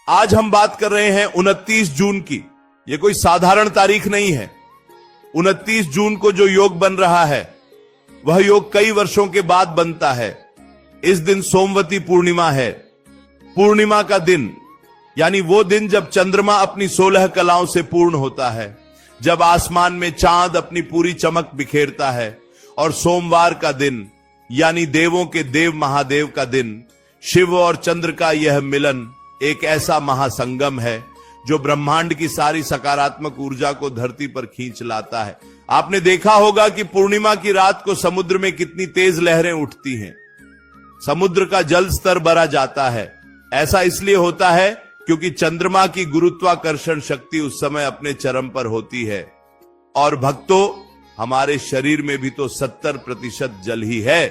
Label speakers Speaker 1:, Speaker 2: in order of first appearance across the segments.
Speaker 1: आज हम बात कर रहे हैं 29 जून की। यह कोई साधारण तारीख नहीं है। 29 जून को जो योग बन रहा है वह योग कई वर्षों के बाद बनता है। इस दिन सोमवती पूर्णिमा है। पूर्णिमा का दिन यानी वो दिन जब चंद्रमा अपनी 16 कलाओं से पूर्ण होता है, जब आसमान में चांद अपनी पूरी चमक बिखेरता है, और सोमवार का दिन यानी देवों के देव महादेव का दिन, शिव और चंद्र का यह मिलन एक ऐसा महासंगम है जो ब्रह्मांड की सारी सकारात्मक ऊर्जा को धरती पर खींच लाता है। आपने देखा होगा कि पूर्णिमा की रात को समुद्र में कितनी तेज लहरें उठती हैं, समुद्र का जल स्तर बढ़ा जाता है। ऐसा इसलिए होता है क्योंकि चंद्रमा की गुरुत्वाकर्षण शक्ति उस समय अपने चरम पर होती है। और भक्तों, हमारे शरीर में भी तो 70% जल ही है।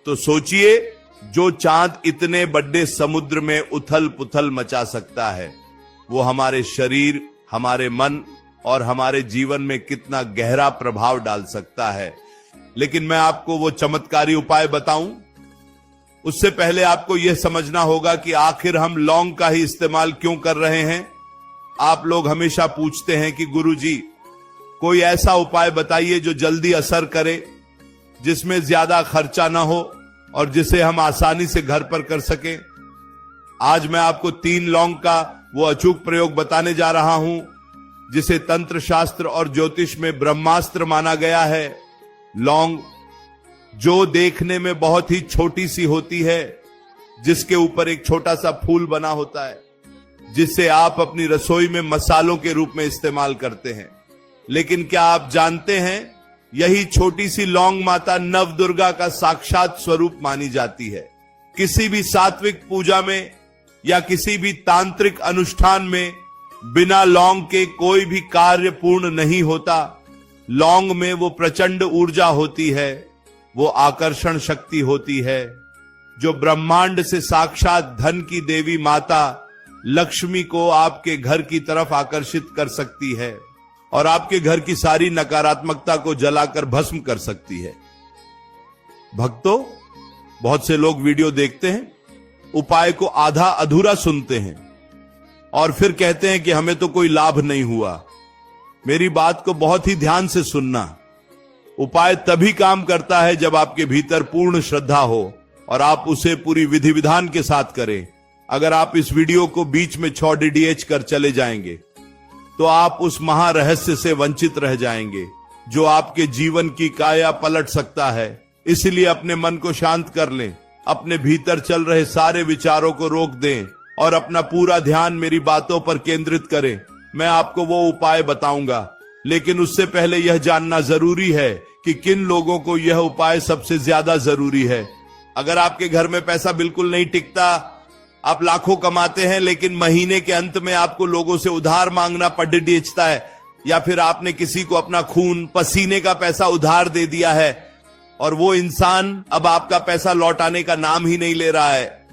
Speaker 1: तो सोचिए, जो चांद इतने बड़े समुद्र में उथल पुथल मचा सकता है, वो हमारे शरीर, हमारे मन और हमारे जीवन में कितना गहरा प्रभाव डाल सकता है। लेकिन मैं आपको वो चमत्कारी उपाय बताऊं, उससे पहले आपको यह समझना होगा कि आखिर हम लौंग का ही इस्तेमाल क्यों कर रहे हैं। आप लोग हमेशा पूछते हैं कि गुरुजी, कोई ऐसा उपाय बताइए जो जल्दी असर करे, जिसमें ज्यादा खर्चा ना हो और जिसे हम आसानी से घर पर कर सकें। आज मैं आपको 3 लौंग का वो अचूक प्रयोग बताने जा रहा हूं जिसे तंत्र शास्त्र और ज्योतिष में ब्रह्मास्त्र माना गया है। लौंग जो देखने में बहुत ही छोटी सी होती है, जिसके ऊपर एक छोटा सा फूल बना होता है, जिसे आप अपनी रसोई में मसालों के रूप में इस्तेमाल करते हैं। लेकिन क्या आप जानते हैं, यही छोटी सी लौंग माता नवदुर्गा का साक्षात स्वरूप मानी जाती है। किसी भी सात्विक पूजा में या किसी भी तांत्रिक अनुष्ठान में बिना लौंग के कोई भी कार्य पूर्ण नहीं होता। लौंग में वो प्रचंड ऊर्जा होती है, वो आकर्षण शक्ति होती है जो ब्रह्मांड से साक्षात धन की देवी माता लक्ष्मी को आपके घर की तरफ आकर्षित कर सकती है और आपके घर की सारी नकारात्मकता को जलाकर भस्म कर सकती है। भक्तों, बहुत से लोग वीडियो देखते हैं, उपाय को आधा अधूरा सुनते हैं और फिर कहते हैं कि हमें तो कोई लाभ नहीं हुआ। मेरी बात को बहुत ही ध्यान से सुनना। उपाय तभी काम करता है जब आपके भीतर पूर्ण श्रद्धा हो और आप उसे पूरी विधि विधान के साथ करें। अगर आप इस वीडियो को बीच में 6 DDH कर चले जाएंगे तो आप उस महारहस्य से वंचित रह जाएंगे जो आपके जीवन की काया पलट सकता है। इसलिए अपने मन को शांत कर लें, अपने भीतर चल रहे सारे विचारों को रोक दें और अपना पूरा ध्यान मेरी बातों पर केंद्रित करें। मैं आपको वो उपाय बताऊंगा, लेकिन उससे पहले यह जानना जरूरी है कि किन लोगों को यह उपाय सबसे ज्यादा जरूरी है। अगर आपके घर में पैसा बिल्कुल नहीं टिकता, आप लाखों कमाते हैं लेकिन महीने के अंत में आपको लोगों से उधार मांगना पड़ता है, या फिर आपने किसी को अपना खून पसीने का पैसा उधार दे दिया है और वो इंसान अब आपका पैसा लौटाने का नाम ही नहीं ले रहा है।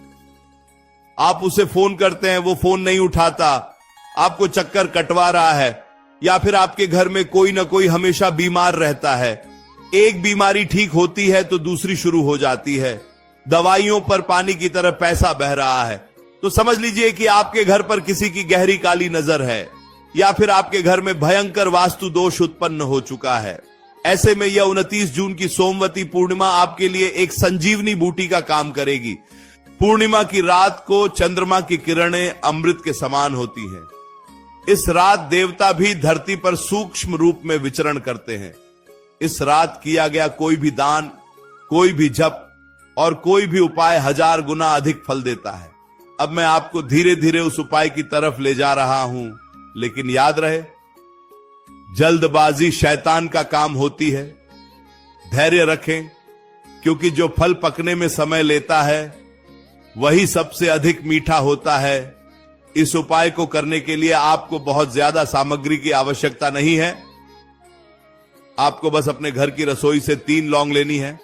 Speaker 1: आप उसे फोन करते हैं, वो फोन नहीं उठाता, आपको चक्कर कटवा रहा है, या फिर आपके घर में कोई ना कोई हमेशा बीमार रहता है। एक बीमारी ठीक होती है तो दूसरी शुरू हो जाती है। दवाइयों पर पानी की तरह पैसा बह रहा है। तो समझ लीजिए कि आपके घर पर किसी की गहरी काली नजर है, या फिर आपके घर में भयंकर वास्तु दोष उत्पन्न हो चुका है। ऐसे में यह 29 जून की सोमवती पूर्णिमा आपके लिए एक संजीवनी बूटी का काम करेगी। पूर्णिमा की रात को चंद्रमा की किरणें अमृत के समान होती हैं। इस रात देवता भी धरती पर सूक्ष्म रूप में विचरण करते हैं। इस रात किया गया कोई भी दान, कोई भी जप और कोई भी उपाय 1000 गुना अधिक फल देता है। अब मैं आपको धीरे धीरे उस उपाय की तरफ ले जा रहा हूं, लेकिन याद रहे, जल्दबाजी शैतान का काम होती है। धैर्य रखें, क्योंकि जो फल पकने में समय लेता है वही सबसे अधिक मीठा होता है। इस उपाय को करने के लिए आपको बहुत ज्यादा सामग्री की आवश्यकता नहीं है। आपको बस अपने घर की रसोई से 3 लौंग लेनी है।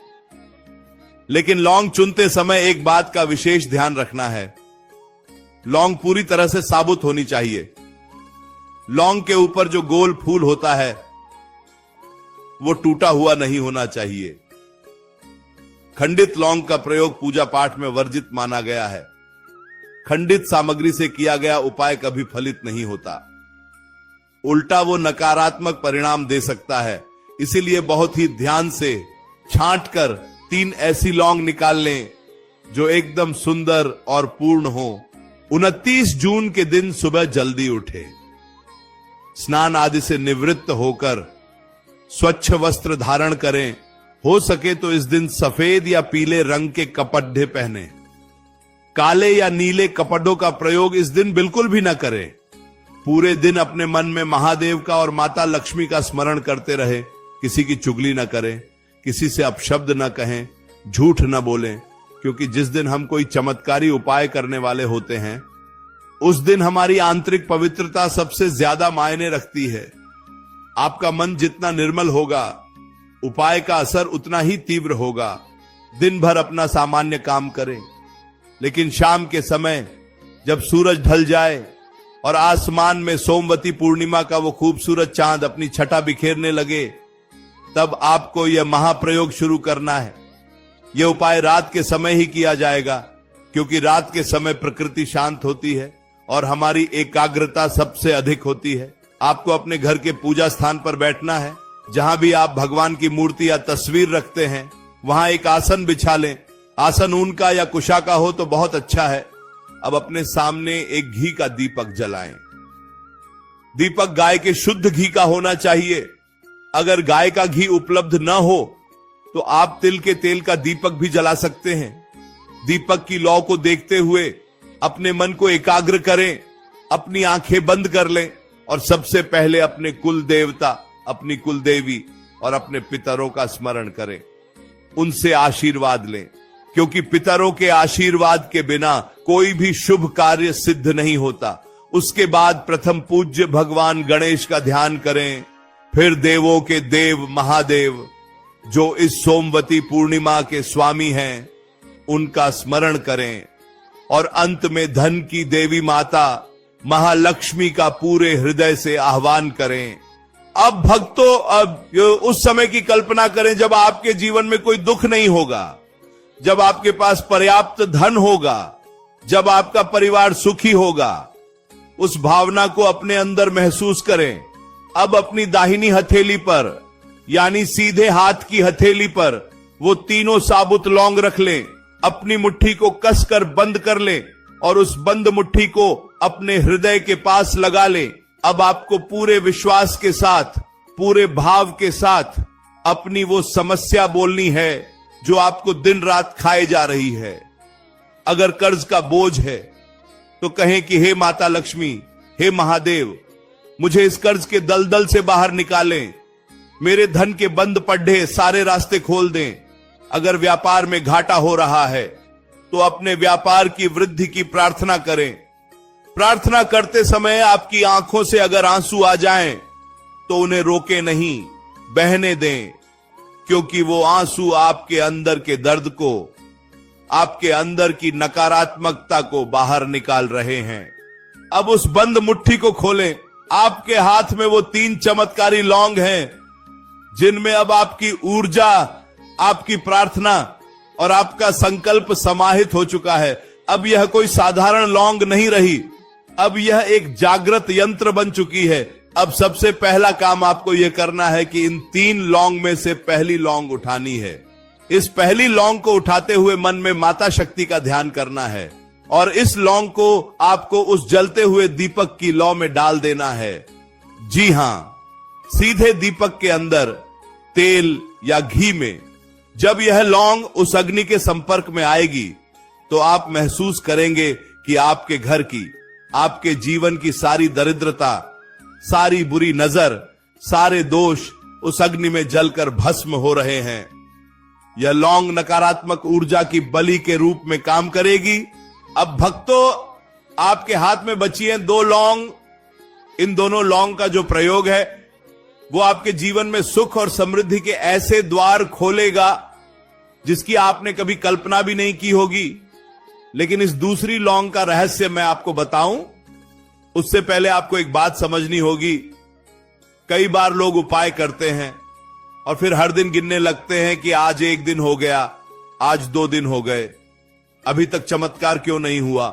Speaker 1: लेकिन लौंग चुनते समय एक बात का विशेष ध्यान रखना है, लौंग पूरी तरह से साबुत होनी चाहिए। लौंग के ऊपर जो गोल फूल होता है वो टूटा हुआ नहीं होना चाहिए। खंडित लौंग का प्रयोग पूजा पाठ में वर्जित माना गया है। खंडित सामग्री से किया गया उपाय कभी फलित नहीं होता, उल्टा वो नकारात्मक परिणाम दे सकता है। इसीलिए बहुत ही ध्यान से छांट कर 3 ऐसी लौंग निकाल लें जो एकदम सुंदर और पूर्ण हो। 29 जून के दिन सुबह जल्दी उठे, स्नान आदि से निवृत्त होकर स्वच्छ वस्त्र धारण करें। हो सके तो इस दिन सफेद या पीले रंग के कपड़े पहने। काले या नीले कपड़ों का प्रयोग इस दिन बिल्कुल भी न करें। पूरे दिन अपने मन में महादेव का और माता लक्ष्मी का स्मरण करते रहे। किसी की चुगली न करें, किसी से अपशब्द न कहें, झूठ न बोलें, क्योंकि जिस दिन हम कोई चमत्कारी उपाय करने वाले होते हैं उस दिन हमारी आंतरिक पवित्रता सबसे ज्यादा मायने रखती है। आपका मन जितना निर्मल होगा, उपाय का असर उतना ही तीव्र होगा। दिन भर अपना सामान्य काम करें, लेकिन शाम के समय जब सूरज ढल जाए और आसमान में सोमवती पूर्णिमा का वो खूबसूरत चांद अपनी छटा बिखेरने लगे, तब आपको यह महाप्रयोग शुरू करना है। यह उपाय रात के समय ही किया जाएगा, क्योंकि रात के समय प्रकृति शांत होती है और हमारी एकाग्रता सबसे अधिक होती है। आपको अपने घर के पूजा स्थान पर बैठना है। जहां भी आप भगवान की मूर्ति या तस्वीर रखते हैं वहां एक आसन बिछा लें। आसन ऊन का या कुशा का हो तो बहुत अच्छा है। अब अपने सामने एक घी का दीपक जलाएं। दीपक गाय के शुद्ध घी का होना चाहिए। अगर गाय का घी उपलब्ध न हो तो आप तिल के तेल का दीपक भी जला सकते हैं। दीपक की लौ को देखते हुए अपने मन को एकाग्र करें, अपनी आंखें बंद कर लें और सबसे पहले अपने कुल देवता, अपनी कुल देवी और अपने पितरों का स्मरण करें, उनसे आशीर्वाद लें, क्योंकि पितरों के आशीर्वाद के बिना कोई भी शुभ कार्य सिद्ध नहीं होता। उसके बाद प्रथम पूज्य भगवान गणेश का ध्यान करें, फिर देवों के देव महादेव जो इस सोमवती पूर्णिमा के स्वामी हैं उनका स्मरण करें और अंत में धन की देवी माता महालक्ष्मी का पूरे हृदय से आह्वान करें। अब भक्तों, अब उस समय की कल्पना करें जब आपके जीवन में कोई दुख नहीं होगा, जब आपके पास पर्याप्त धन होगा, जब आपका परिवार सुखी होगा। उस भावना को अपने अंदर महसूस करें। अब अपनी दाहिनी हथेली पर यानी सीधे हाथ की हथेली पर वो तीनों साबुत लौंग रख लें। अपनी मुट्ठी को कसकर बंद कर लें और उस बंद मुट्ठी को अपने हृदय के पास लगा लें। अब आपको पूरे विश्वास के साथ, पूरे भाव के साथ अपनी वो समस्या बोलनी है जो आपको दिन रात खाए जा रही है। अगर कर्ज का बोझ है तो कहें कि हे माता लक्ष्मी, हे महादेव, मुझे इस कर्ज के दलदल से बाहर निकालें। मेरे धन के बंद पड्ढे सारे रास्ते खोल दें। अगर व्यापार में घाटा हो रहा है तो अपने व्यापार की वृद्धि की प्रार्थना करें। प्रार्थना करते समय आपकी आंखों से अगर आंसू आ जाएं तो उन्हें रोके नहीं, बहने दें, क्योंकि वो आंसू आपके अंदर के दर्द को, आपके अंदर की नकारात्मकता को बाहर निकाल रहे हैं। अब उस बंद मुट्ठी को खोलें। आपके हाथ में वो 3 चमत्कारी लौंग हैं जिनमें अब आपकी ऊर्जा, आपकी प्रार्थना और आपका संकल्प समाहित हो चुका है। अब यह कोई साधारण लौंग नहीं रही, अब यह एक जागृत यंत्र बन चुकी है। अब सबसे पहला काम आपको यह करना है कि इन 3 लौंग में से पहली लौंग उठानी है। इस पहली लौंग को उठाते हुए मन में माता शक्ति का ध्यान करना है और इस लौंग को आपको उस जलते हुए दीपक की लौ में डाल देना है। जी हां, सीधे दीपक के अंदर तेल या घी में। जब यह लौंग उस अग्नि के संपर्क में आएगी तो आप महसूस करेंगे कि आपके घर की, आपके जीवन की सारी दरिद्रता, सारी बुरी नजर, सारे दोष उस अग्नि में जलकर भस्म हो रहे हैं। यह लौंग नकारात्मक ऊर्जा की बलि के रूप में काम करेगी। अब भक्तों, आपके हाथ में बची हैं 2 लौंग। इन दोनों लौंग का जो प्रयोग है वो आपके जीवन में सुख और समृद्धि के ऐसे द्वार खोलेगा जिसकी आपने कभी कल्पना भी नहीं की होगी। लेकिन इस दूसरी लौंग का रहस्य मैं आपको बताऊं, उससे पहले आपको एक बात समझनी होगी। कई बार लोग उपाय करते हैं और फिर हर दिन गिनने लगते हैं कि आज 1 दिन हो गया, आज 2 दिन हो गए, अभी तक चमत्कार क्यों नहीं हुआ।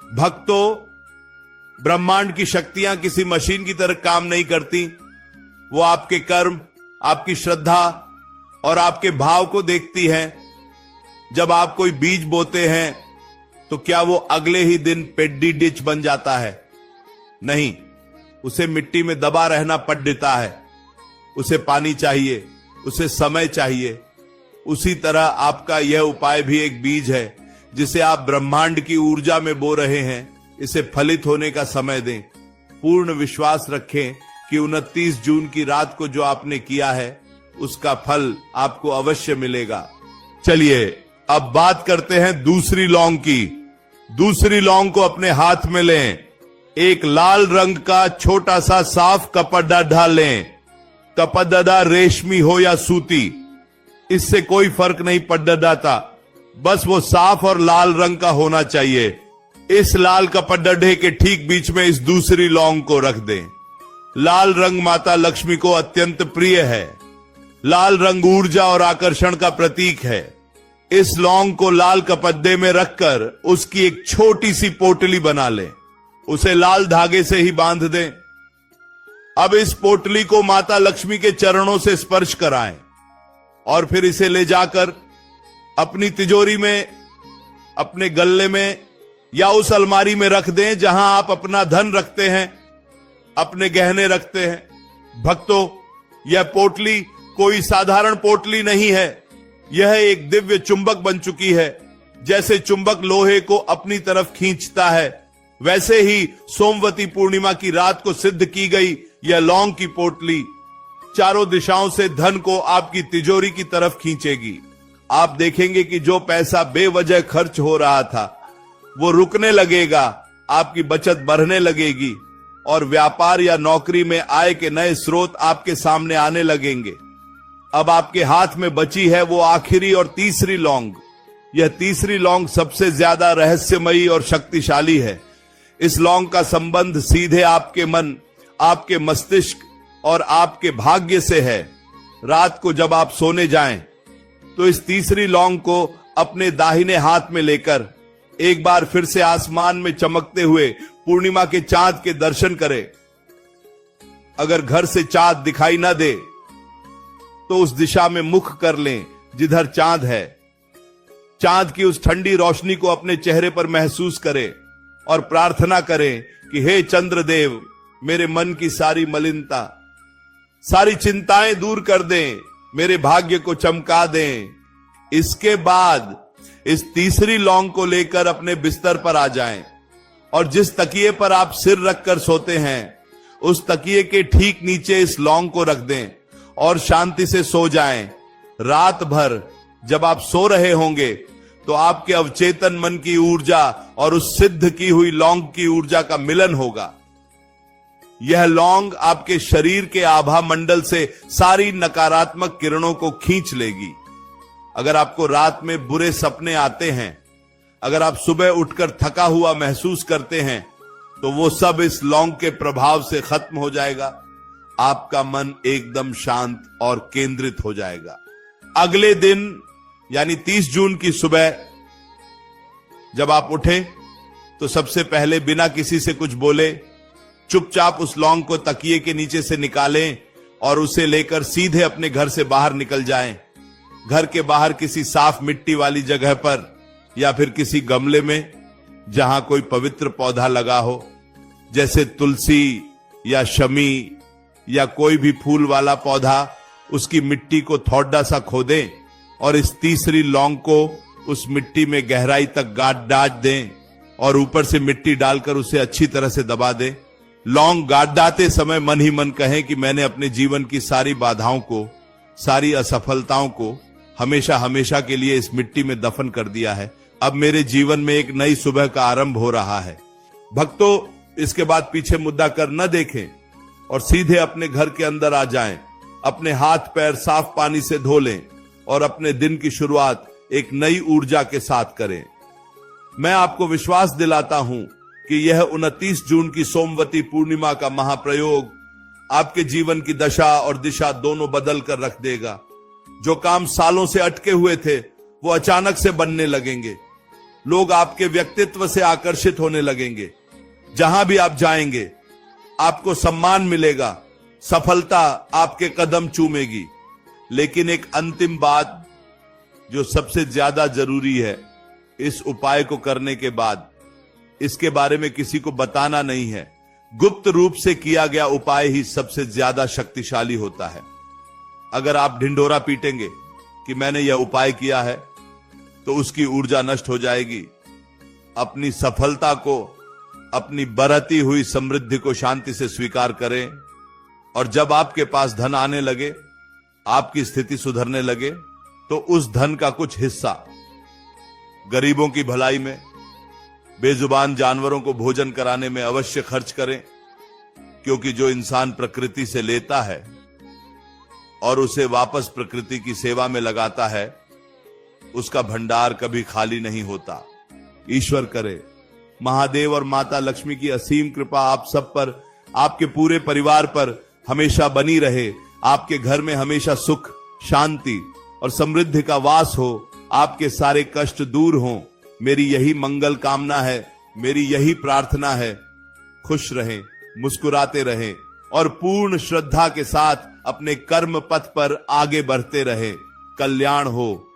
Speaker 1: भक्तों, ब्रह्मांड की शक्तियां किसी मशीन की तरह काम नहीं करती। वो आपके कर्म, आपकी श्रद्धा और आपके भाव को देखती हैं। जब आप कोई बीज बोते हैं तो क्या वो अगले ही दिन पेड्डी डिच बन जाता है? नहीं, उसे मिट्टी में दबा रहना पड़ देता है। उसे पानी चाहिए, उसे समय चाहिए। उसी तरह आपका यह उपाय भी एक बीज है जिसे आप ब्रह्मांड की ऊर्जा में बो रहे हैं। इसे फलित होने का समय दें। पूर्ण विश्वास रखें कि 29 जून की रात को जो आपने किया है उसका फल आपको अवश्य मिलेगा। चलिए अब बात करते हैं दूसरी लौंग की। दूसरी लौंग को अपने हाथ में लें। एक लाल रंग का छोटा सा साफ कपड़ा लें। कपड़ा रेशमी हो या सूती, इससे कोई फर्क नहीं पड़ता, बस वो साफ और लाल रंग का होना चाहिए। इस लाल कपड़े के ठीक बीच में इस दूसरी लौंग को रख दें। लाल रंग माता लक्ष्मी को अत्यंत प्रिय है। लाल रंग ऊर्जा और आकर्षण का प्रतीक है। इस लौंग को लाल कपड़े में रखकर उसकी एक छोटी सी पोटली बना लें। उसे लाल धागे से ही बांध दें। अब इस पोटली को माता लक्ष्मी के चरणों से स्पर्श कराएं और फिर इसे ले जाकर अपनी तिजोरी में, अपने गल्ले में या उस अलमारी में रख दें जहां आप अपना धन रखते हैं, अपने गहने रखते हैं। भक्तों, यह पोटली कोई साधारण पोटली नहीं है। यह एक दिव्य चुंबक बन चुकी है। जैसे चुंबक लोहे को अपनी तरफ खींचता है, वैसे ही सोमवती पूर्णिमा की रात को सिद्ध की गई यह लौंग की पोटली चारों दिशाओं से धन को आपकी तिजोरी की तरफ खींचेगी। आप देखेंगे कि जो पैसा बेवजह खर्च हो रहा था वो रुकने लगेगा, आपकी बचत बढ़ने लगेगी और व्यापार या नौकरी में आय के नए स्रोत आपके सामने आने लगेंगे। अब आपके हाथ में बची है वो आखिरी और तीसरी लौंग। यह तीसरी लौंग सबसे ज्यादा रहस्यमयी और शक्तिशाली है। इस लौंग का संबंध सीधे आपके मन, आपके मस्तिष्क और आपके भाग्य से है। रात को जब आप सोने जाएं तो इस तीसरी लौंग को अपने दाहिने हाथ में लेकर एक बार फिर से आसमान में चमकते हुए पूर्णिमा के चांद के दर्शन करें। अगर घर से चांद दिखाई ना दे तो उस दिशा में मुख कर लें जिधर चांद है। चांद की उस ठंडी रोशनी को अपने चेहरे पर महसूस करें और प्रार्थना करें कि हे चंद्रदेव, मेरे मन की सारी मलिनता, सारी चिंताएं दूर कर दें, मेरे भाग्य को चमका दें। इसके बाद इस तीसरी लौंग को लेकर अपने बिस्तर पर आ जाएं और जिस तकिए पर आप सिर रखकर सोते हैं उस तकिए के ठीक नीचे इस लौंग को रख दें और शांति से सो जाएं। रात भर जब आप सो रहे होंगे तो आपके अवचेतन मन की ऊर्जा और उस सिद्ध की हुई लौंग की ऊर्जा का मिलन होगा। यह लौंग आपके शरीर के आभा मंडल से सारी नकारात्मक किरणों को खींच लेगी। अगर आपको रात में बुरे सपने आते हैं, अगर आप सुबह उठकर थका हुआ महसूस करते हैं, तो वो सब इस लौंग के प्रभाव से खत्म हो जाएगा। आपका मन एकदम शांत और केंद्रित हो जाएगा। अगले दिन यानी 30 जून की सुबह जब आप उठें तो सबसे पहले बिना किसी से कुछ बोले चुपचाप उस लौंग को तकिए के नीचे से निकालें और उसे लेकर सीधे अपने घर से बाहर निकल जाएं। घर के बाहर किसी साफ मिट्टी वाली जगह पर या फिर किसी गमले में जहां कोई पवित्र पौधा लगा हो, जैसे तुलसी या शमी या कोई भी फूल वाला पौधा, उसकी मिट्टी को थोड़ा सा खोदें और इस तीसरी लौंग को उस मिट्टी में गहराई तक गाड़ डाल दें और ऊपर से मिट्टी डालकर उसे अच्छी तरह से दबा दें। लौंग गाड़ाते समय मन ही मन कहें कि मैंने अपने जीवन की सारी बाधाओं को, सारी असफलताओं को हमेशा हमेशा के लिए इस मिट्टी में दफन कर दिया है। अब मेरे जीवन में एक नई सुबह का आरंभ हो रहा है। भक्तों, इसके बाद पीछे मुद्दा कर न देखें और सीधे अपने घर के अंदर आ जाएं। अपने हाथ पैर साफ पानी से धो लें और अपने दिन की शुरुआत एक नई ऊर्जा के साथ करें। मैं आपको विश्वास दिलाता हूं कि यह 29 जून की सोमवती पूर्णिमा का महाप्रयोग आपके जीवन की दशा और दिशा दोनों बदल कर रख देगा। जो काम सालों से अटके हुए थे वो अचानक से बनने लगेंगे। लोग आपके व्यक्तित्व से आकर्षित होने लगेंगे। जहां भी आप जाएंगे आपको सम्मान मिलेगा, सफलता आपके कदम चूमेगी। लेकिन एक अंतिम बात जो सबसे ज्यादा जरूरी है, इस उपाय को करने के बाद इसके बारे में किसी को बताना नहीं है। गुप्त रूप से किया गया उपाय ही सबसे ज्यादा शक्तिशाली होता है। अगर आप ढिंढोरा पीटेंगे कि मैंने यह उपाय किया है, तो उसकी ऊर्जा नष्ट हो जाएगी। अपनी सफलता को, अपनी बरती हुई समृद्धि को शांति से स्वीकार करें, और जब आपके पास धन आने लगे, आपकी स्थिति सुधरने लगे, तो उस धन का कुछ हिस्सा गरीबों की भलाई में, बेजुबान जानवरों को भोजन कराने में अवश्य खर्च करें। क्योंकि जो इंसान प्रकृति से लेता है और उसे वापस प्रकृति की सेवा में लगाता है, उसका भंडार कभी खाली नहीं होता। ईश्वर करे महादेव और माता लक्ष्मी की असीम कृपा आप सब पर, आपके पूरे परिवार पर हमेशा बनी रहे। आपके घर में हमेशा सुख, शांति और समृद्धि का वास हो। आपके सारे कष्ट दूर हों, मेरी यही मंगल कामना है, मेरी यही प्रार्थना है। खुश रहें, मुस्कुराते रहें और पूर्ण श्रद्धा के साथ अपने कर्म पथ पर आगे बढ़ते रहें। कल्याण हो,